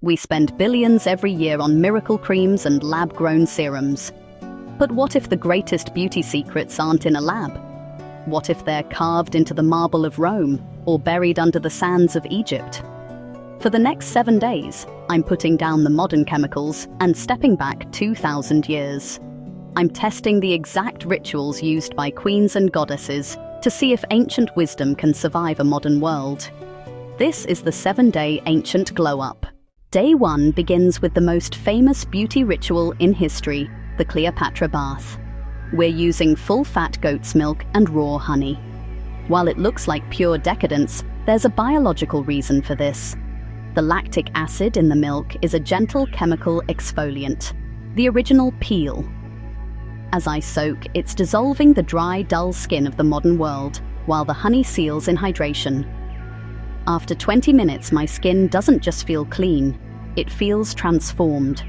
We spend billions every year on miracle creams and lab-grown serums. But what if the greatest beauty secrets aren't in a lab? What if they're carved into the marble of Rome or buried under the sands of Egypt? For the next 7 days, I'm putting down the modern chemicals and stepping back 2,000 years. I'm testing the exact rituals used by queens and goddesses to see if ancient wisdom can survive a modern world. This is the 7-day ancient glow-up. Day 1 begins with the most famous beauty ritual in history, the Cleopatra bath. We're using full-fat goat's milk and raw honey. While it looks like pure decadence, there's a biological reason for this. The lactic acid in the milk is a gentle chemical exfoliant, the original peel. As I soak, it's dissolving the dry, dull skin of the modern world, while the honey seals in hydration. After 20 minutes, my skin doesn't just feel clean, it feels transformed.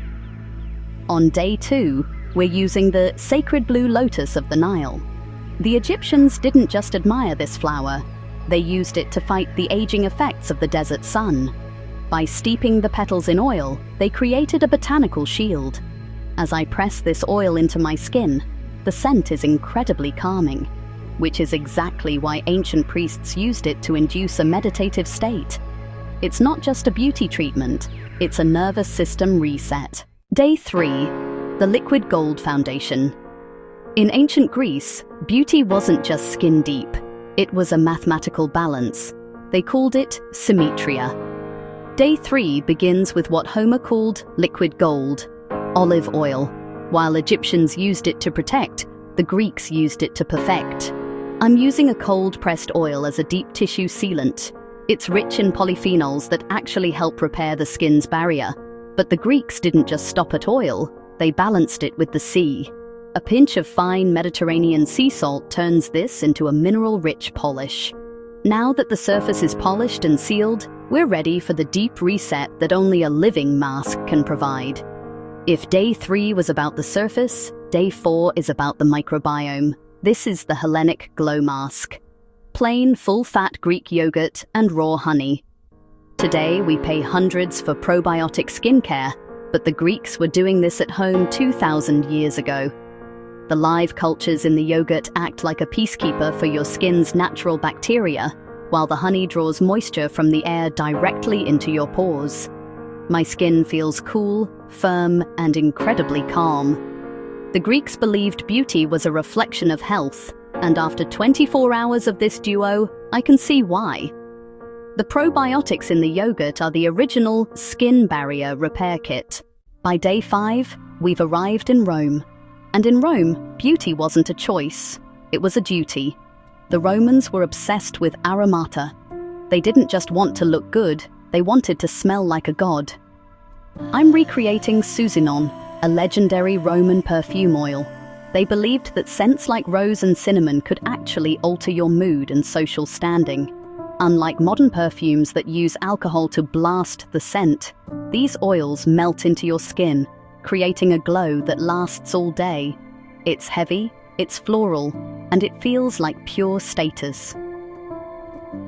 On day 2, we're using the sacred blue lotus of the Nile. The Egyptians didn't just admire this flower, they used it to fight the aging effects of the desert sun. By steeping the petals in oil, they created a botanical shield. As I press this oil into my skin, the scent is incredibly calming, which is exactly why ancient priests used it to induce a meditative state. It's not just a beauty treatment, it's a nervous system reset. Day 3, the liquid gold foundation. In ancient Greece, beauty wasn't just skin deep, it was a mathematical balance. They called it symmetria. Day 3 begins with what Homer called liquid gold, olive oil. While Egyptians used it to protect, the Greeks used it to perfect. I'm using a cold-pressed oil as a deep tissue sealant. It's rich in polyphenols that actually help repair the skin's barrier. But the Greeks didn't just stop at oil, they balanced it with the sea. A pinch of fine Mediterranean sea salt turns this into a mineral-rich polish. Now that the surface is polished and sealed, we're ready for the deep reset that only a living mask can provide. If day 3 was about the surface, day 4 is about the microbiome. This is the Hellenic glow mask. Plain, full-fat Greek yogurt and raw honey. Today, we pay hundreds for probiotic skincare, but the Greeks were doing this at home 2,000 years ago. The live cultures in the yogurt act like a peacekeeper for your skin's natural bacteria, while the honey draws moisture from the air directly into your pores. My skin feels cool, firm, and incredibly calm. The Greeks believed beauty was a reflection of health, and after 24 hours of this duo, I can see why. The probiotics in the yogurt are the original skin barrier repair kit. By day 5, we've arrived in Rome. And in Rome, beauty wasn't a choice, it was a duty. The Romans were obsessed with aromata. They didn't just want to look good, they wanted to smell like a god. I'm recreating Susinon, a legendary Roman perfume oil. They believed that scents like rose and cinnamon could actually alter your mood and social standing. Unlike modern perfumes that use alcohol to blast the scent, these oils melt into your skin, creating a glow that lasts all day. It's heavy, it's floral, and it feels like pure status.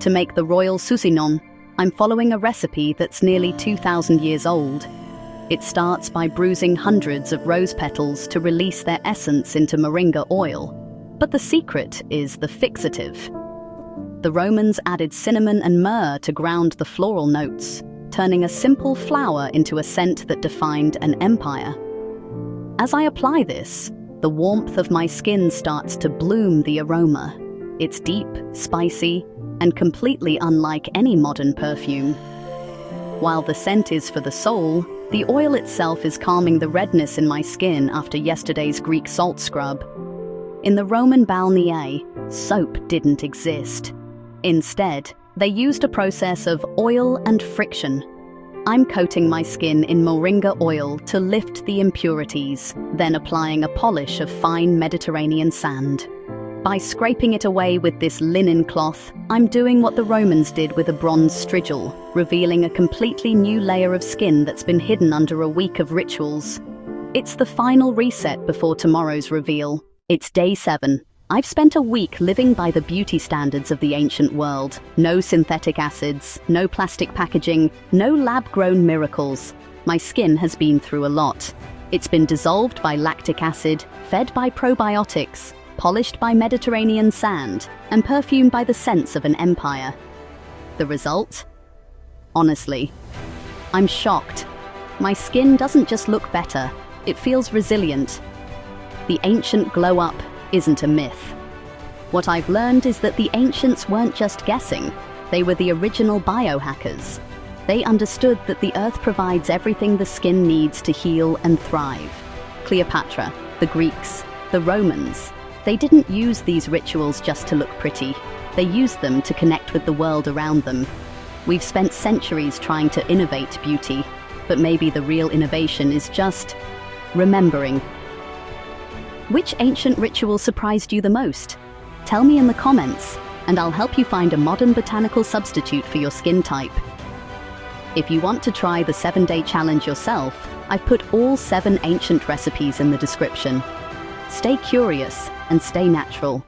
To make the royal Susinon, I'm following a recipe that's nearly 2,000 years old. It starts by bruising hundreds of rose petals to release their essence into moringa oil. But the secret is the fixative. The Romans added cinnamon and myrrh to ground the floral notes, turning a simple flower into a scent that defined an empire. As I apply this, the warmth of my skin starts to bloom the aroma. It's deep, spicy, and completely unlike any modern perfume. While the scent is for the soul, the oil itself is calming the redness in my skin after yesterday's Greek salt scrub. In the Roman balneae, soap didn't exist. Instead, they used a process of oil and friction. I'm coating my skin in moringa oil to lift the impurities, then applying a polish of fine Mediterranean sand. By scraping it away with this linen cloth, I'm doing what the Romans did with a bronze strigil, revealing a completely new layer of skin that's been hidden under a week of rituals. It's the final reset before tomorrow's reveal. It's day 7, I've spent a week living by the beauty standards of the ancient world. No synthetic acids, no plastic packaging, no lab-grown miracles. My skin has been through a lot. It's been dissolved by lactic acid, fed by probiotics, polished by Mediterranean sand, and perfumed by the scents of an empire. The result? Honestly, I'm shocked. My skin doesn't just look better, it feels resilient. The ancient glow-up isn't a myth. What I've learned is that the ancients weren't just guessing, they were the original biohackers. They understood that the earth provides everything the skin needs to heal and thrive. Cleopatra, the Greeks, the Romans, they didn't use these rituals just to look pretty. They used them to connect with the world around them. We've spent centuries trying to innovate beauty, but maybe the real innovation is just remembering. Which ancient ritual surprised you the most? Tell me in the comments, and I'll help you find a modern botanical substitute for your skin type. If you want to try the 7-day challenge yourself, I've put all 7 ancient recipes in the description. Stay curious and stay natural.